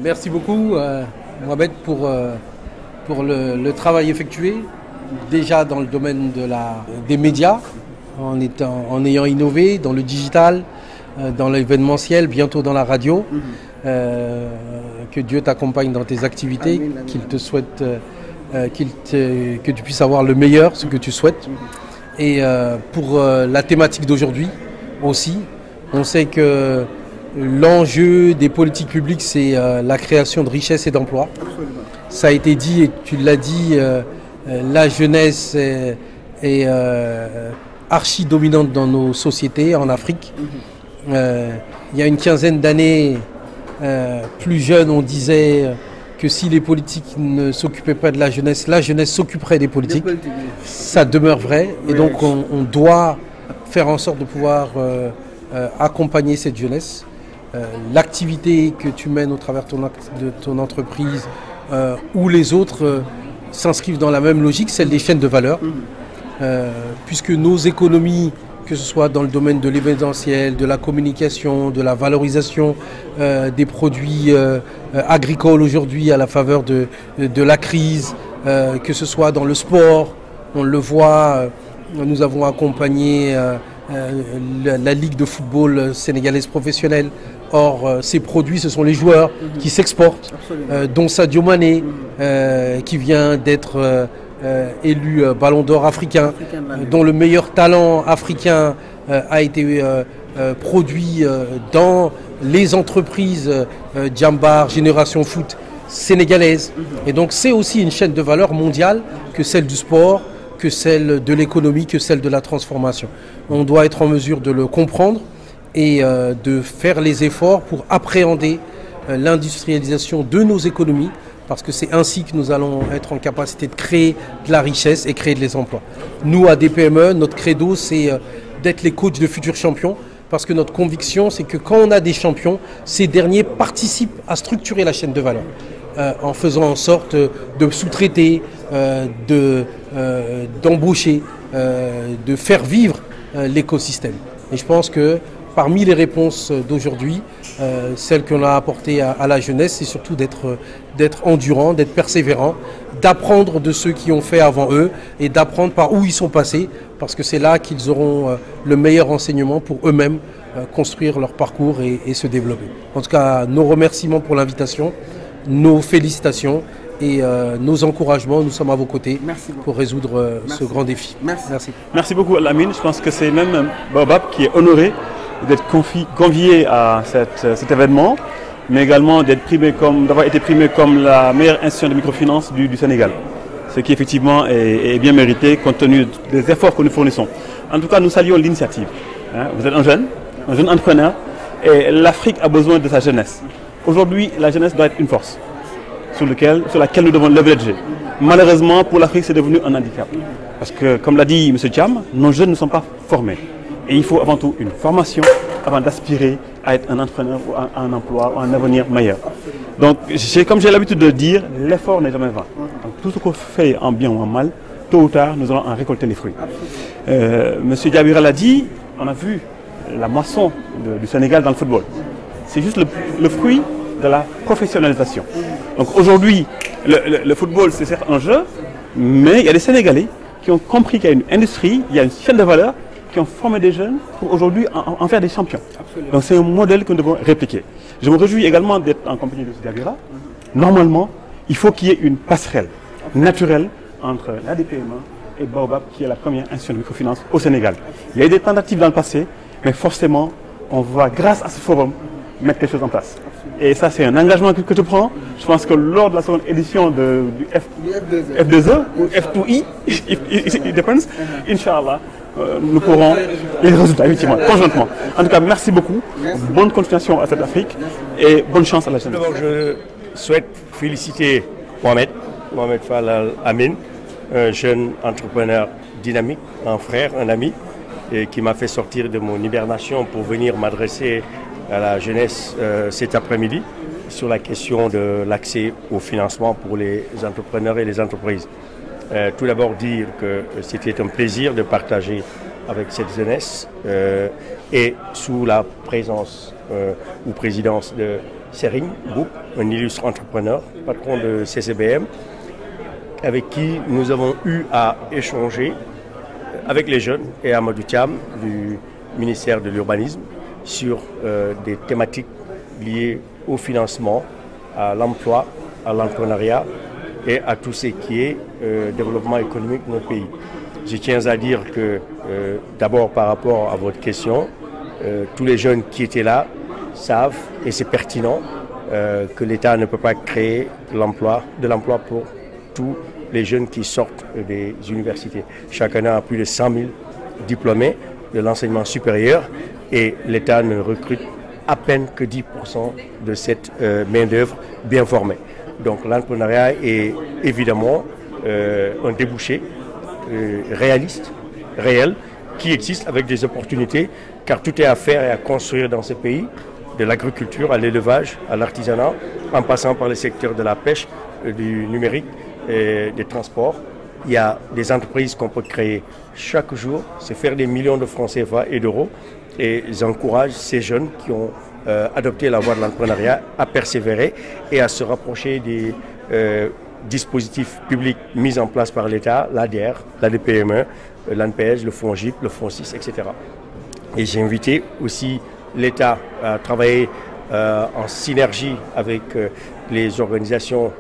Merci beaucoup, Mohamed, pour le travail effectué, déjà dans le domaine des médias, en ayant innové dans le digital, dans l'événementiel, bientôt dans la radio. Que Dieu t'accompagne dans tes activités, qu'il te souhaite, que tu puisses avoir le meilleur, ce que tu souhaites. Et pour la thématique d'aujourd'hui aussi, on sait que l'enjeu des politiques publiques, c'est la création de richesses et d'emplois. Ça a été dit et tu l'as dit, la jeunesse est archi dominante dans nos sociétés en Afrique. Il y a une quinzaine d'années, plus jeune, on disait que si les politiques ne s'occupaient pas de la jeunesse s'occuperait des politiques. Ça demeure vrai et donc on doit faire en sorte de pouvoir accompagner cette jeunesse. L'activité que tu mènes au travers de ton entreprise ou les autres s'inscrivent dans la même logique, celle des chaînes de valeur, puisque nos économies, que ce soit dans le domaine de l'événementiel, de la communication, de la valorisation des produits agricoles aujourd'hui à la faveur de la crise, que ce soit dans le sport, on le voit, nous avons accompagné la Ligue de football sénégalaise professionnelle. Or, ces produits, ce sont les joueurs qui s'exportent, dont Sadio Mané, qui vient d'être élu Ballon d'Or africain, dont le meilleur talent africain a été produit dans les entreprises Djambar, Génération Foot sénégalaise. Et donc c'est aussi une chaîne de valeur mondiale que celle du sport, que celle de l'économie, que celle de la transformation. On doit être en mesure de le comprendre et de faire les efforts pour appréhender l'industrialisation de nos économies, parce que c'est ainsi que nous allons être en capacité de créer de la richesse et créer des emplois. Nous, à DPME, notre credo, c'est d'être les coachs de futurs champions, parce que notre conviction, c'est que quand on a des champions, ces derniers participent à structurer la chaîne de valeur, en faisant en sorte de sous-traiter, d'embaucher, de faire vivre l'écosystème. Et je pense que parmi les réponses d'aujourd'hui, celle qu'on a apportée à la jeunesse, c'est surtout d'être endurant, d'être persévérant, d'apprendre de ceux qui ont fait avant eux et d'apprendre par où ils sont passés, parce que c'est là qu'ils auront le meilleur enseignement pour eux-mêmes construire leur parcours et se développer. En tout cas, nos remerciements pour l'invitation, nos félicitations et nos encouragements. Nous sommes à vos côtés pour résoudre ce grand défi. Merci beaucoup, Lamine. Je pense que c'est même Baobab qui est honoré d'être convié à cet événement, mais également d'avoir été primé comme la meilleure institution de microfinance du Sénégal. Ce qui effectivement est bien mérité compte tenu des efforts que nous fournissons. En tout cas, nous saluons l'initiative. Vous êtes un jeune entrepreneur, et l'Afrique a besoin de sa jeunesse. Aujourd'hui, la jeunesse doit être une force sur laquelle nous devons leverager. Malheureusement, pour l'Afrique, c'est devenu un handicap. Parce que, comme l'a dit M. Thiam, nos jeunes ne sont pas formés. Et il faut avant tout une formation avant d'aspirer à être un entrepreneur ou à un emploi ou à un avenir meilleur. Donc, comme j'ai l'habitude de dire, l'effort n'est jamais vain. Donc, tout ce qu'on fait en bien ou en mal, tôt ou tard, nous allons en récolter les fruits. M. Diabira l'a dit, on a vu la moisson du Sénégal dans le football. C'est juste le fruit de la professionnalisation. Donc aujourd'hui, le football, c'est certes un jeu, mais il y a des Sénégalais qui ont compris qu'il y a une industrie, il y a une chaîne de valeur, qui ont formé des jeunes pour aujourd'hui en faire des champions. Absolument. Donc c'est un modèle que nous devons répliquer. Je me réjouis également d'être en compagnie de M. Diabira. Normalement, il faut qu'il y ait une passerelle naturelle entre la DPME et Baobab, qui est la première institution de microfinance au Sénégal. Il y a eu des tentatives dans le passé, mais forcément, on va, grâce à ce forum, mettre quelque chose en place. Et ça, c'est un engagement que je prends. Je pense que lors de la seconde édition du F2E ou F2I, it depends, Inch'Allah, nous pourrons les résultats, effectivement, conjointement. En tout cas, merci beaucoup. Bonne continuation à cette Afrique et bonne chance à la jeunesse. D'abord, je souhaite féliciter Mohamed Fall Al-Amin, un jeune entrepreneur dynamique, un frère, un ami, et qui m'a fait sortir de mon hibernation pour venir m'adresser à la jeunesse cet après-midi sur la question de l'accès au financement pour les entrepreneurs et les entreprises. Tout d'abord dire que c'était un plaisir de partager avec cette jeunesse et sous la présence ou présidence de Serigne Mboup, un illustre entrepreneur, patron de CCBM, avec qui nous avons eu à échanger avec les jeunes et Amadou Thiam du ministère de l'Urbanisme sur des thématiques liées au financement, à l'emploi, à l'entrepreneuriat et à tout ce qui est développement économique de notre pays. Je tiens à dire que, d'abord par rapport à votre question, tous les jeunes qui étaient là savent, et c'est pertinent, que l'État ne peut pas créer de l'emploi pour tous les jeunes qui sortent des universités. Chaque année, a plus de 100 000 diplômés de l'enseignement supérieur et l'État ne recrute à peine que 10% de cette main-d'œuvre bien formée. Donc l'entrepreneuriat est évidemment un débouché réaliste, réel, qui existe avec des opportunités, car tout est à faire et à construire dans ce pays, de l'agriculture à l'élevage, à l'artisanat, en passant par les secteurs de la pêche, du numérique et des transports. Il y a des entreprises qu'on peut créer chaque jour, c'est faire des millions de francs CFA et d'euros, et j'encourage ces jeunes qui ont adopté la voie de l'entrepreneuriat à persévérer et à se rapprocher des dispositifs publics mis en place par l'État, l'ADR, l'ADPME, l'ANPEJ, le FONGIP, le FONSIS, etc. Et j'ai invité aussi l'État à travailler en synergie avec les organisations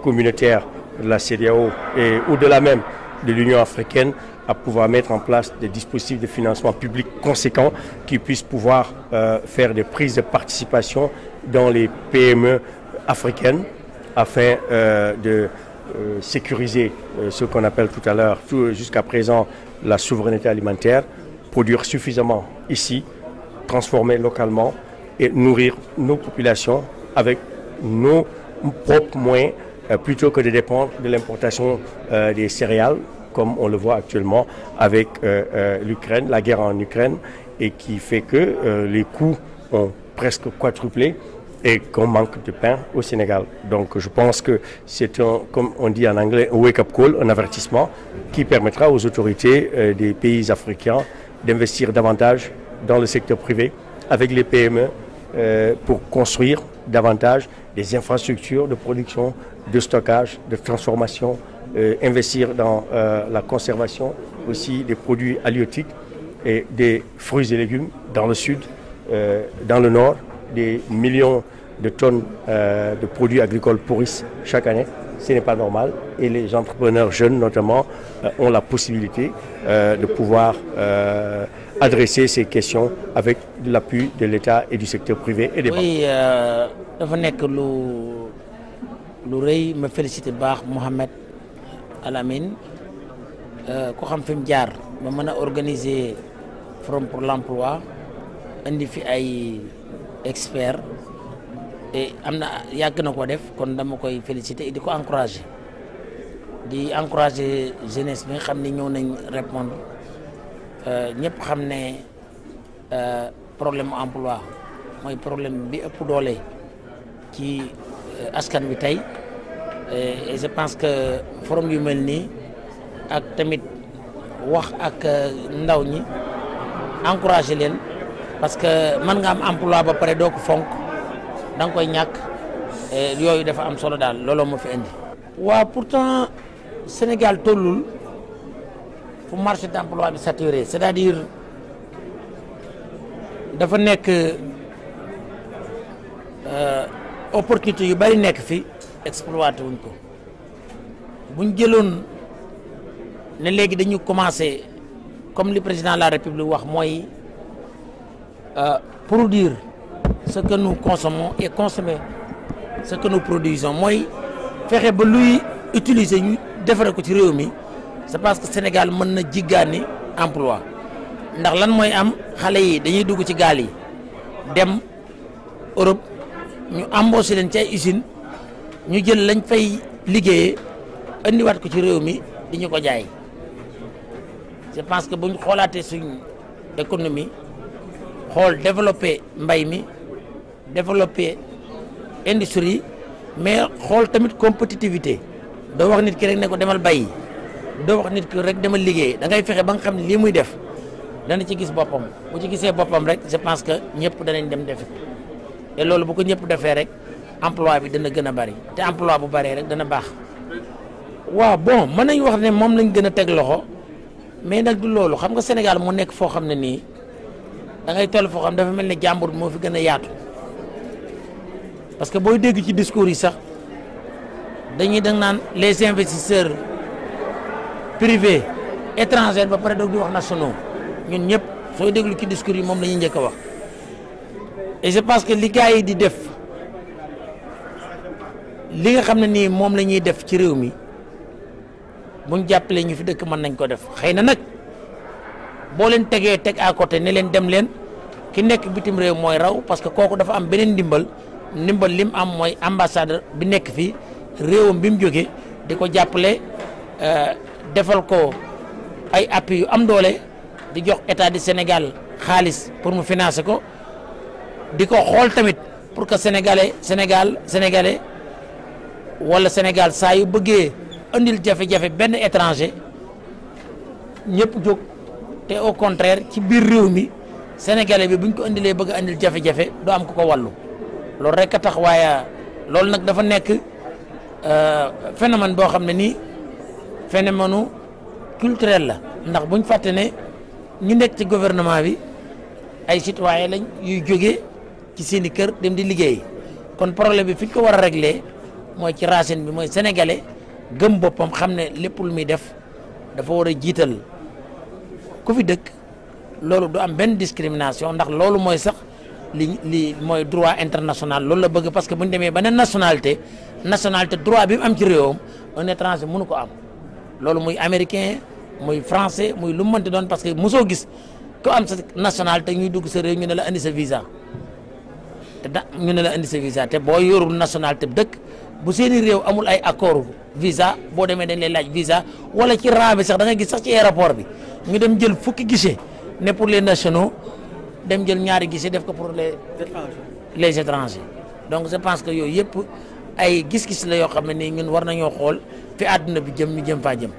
communautaires de la CEDEAO et au-delà même de l'Union africaine à pouvoir mettre en place des dispositifs de financement public conséquents qui puissent pouvoir faire des prises de participation dans les PME africaines afin de sécuriser ce qu'on appelle tout à l'heure, jusqu'à présent, la souveraineté alimentaire, produire suffisamment ici, transformer localement et nourrir nos populations avec nos propres moyens plutôt que de dépendre de l'importation des céréales, comme on le voit actuellement avec l'Ukraine, la guerre en Ukraine, et qui fait que les coûts ont presque quadruplé et qu'on manque de pain au Sénégal. Donc je pense que c'est comme on dit en anglais, un wake-up call, un avertissement qui permettra aux autorités des pays africains d'investir davantage dans le secteur privé avec les PME pour construire davantage des infrastructures de production, de stockage, de transformation, investir dans la conservation aussi des produits halieutiques et des fruits et légumes dans le sud, dans le nord, des millions de tonnes de produits agricoles pourrissent chaque année. Ce n'est pas normal et les entrepreneurs jeunes notamment ont la possibilité de pouvoir adresser ces questions avec l'appui de l'État et du secteur privé et des banques. Oui, dafa nekk lu rëy ma félicité baax Mohamed Al Amine ku xam fi mu jaar ba mën a organiser forum pour l'emploi indi fi ay experts et am na yàgg na ko def kon dama koy féliciter et di ko encourager jeunesse bi nga xam ne ñëw nañ répondre ñëpp xam ne problème emploi mooy problème bi ëpp doole ci askan bi tey et je pense que forum yu mel nii ak tamit wax ak ndaw ñi encourager leen parce que mën nga am emploi ba pare doo ko fonk da nga koy ñàkk yooyu dafa am solo daal looloo ma fi indi. waaw pourtant Sénégal tollul fu marché d'emploi bi saturé c'est-à-dire dafa nekk opportunité yu bari nekk fi exploité wuñ ko buñ jëloon ne léegi dañu commencé comme le président de la République wax mooy produire ce que nous consommons et consommer ce que nous produisons mooy fexe ba luy utiliser ñu defare ko ci réew mi c'est parce que Sénégal mën na jiggaani emploi ndax lan mooy am xale yi dañuy dugg ci gaal yi dem Europe ñu embauché leen ci ay usine ñu jël lañ fay liggéeyee andiwaat ko ci réew mi di ñu ko jaay je pense que bu ñu xoolaatee suñ économie xool développer mbay mi développer industrie mais xool tamit compétitivité doo wax nit ki rek ne ko demal bay doo wax nit ki rek demal liggéey da ngay fexe ba nga xam ne lii muy def dana ci gis boppam bu ci gisee boppam rek je pense que ñëpp danañ dem defi et loolu bu ko ñëpp defee rek emploi bi dana gën a bari te emploi bu baree rek dana baax. waaw bon mën nañ wax ne moom lañ gën a teg loxo mais nag du loolu xam nga Sénégal moo nekk foo xam ne nii da ngay toll foo xam dafa mel ne jàmbur moo fi gën a yaatu parce que booy dégg ci discours yi sax dañuy da naan les investisseurs privés étrangers ba pare doog di wax nationaux ñun ñëpp sooy déglu ci discours yi moom la ñuy njëkk a wax et je pense que li gars yi di def li nga xam ne nii moom la ñuy def ci réew mi buñ jàppalee ñu fi dëkk mën nañ ko def xëy na nag boo leen tegee teg à côté ne leen dem leen ki nekk bitim réew mooy raw parce que kooku dafa am beneen ndimbal lim am mooy ambassadeur bi nekk fii réewam bi mu jógee di ko jàppale defal ko ay appui yu am doole di jox état du Sénégal xaalis pour mu financer ko di ko xool tamit pour que sénégalais wala Sénégal saa yu bëggee andil jafe-jafe benn étranger ñëpp jóg te au contraire ci biir réew mi sénégalais bi buñ ko andilee bëgg a andil jafe-jafe du am ku ko wàllu loolu rek a tax waaye loolu nag dafa nekk phénomène boo xam ne nii phénomène culturel la ndax buñ fàtte ne ñu nekk ci gouvernement bi ay citoyen lañ yuy jógee ci seeni kër dem di liggéey kon problème bi fi ñu ko war a régler mooy ci racine bi mooy sénégalais gëm boppam xam ne lépp lu muy def dafa war a jiital ku fi dëkk loolu du am benn discrimination ndax loolu mooy sax li mooy droit international loolu la bëgg parce que bu ñu demee ba ne nationalité droit bi mu am ci réewam un étranger mënu ko am loolu muy américain muy français muy lu mu mënti doon parce que mosoo gis ko am sa nationalité ñuy dugg sa réew ñu ne la andi sa visa te boo yorul nationalité dëkk bu seeni réew amul ay accord visa boo demee dañ lay laaj visa wala ci raa bi sax da nga gis sax ci aéroport bi ñu dem jël fukki guichet ne pour les nationaux dem jël ñaari guichet def ko pour les étrangers donc je pense que yooyu yëpp ay gis-gis la yoo xam ne nii ñun war nañoo xool fi àdduna bi jëm ñu jëm faa jëm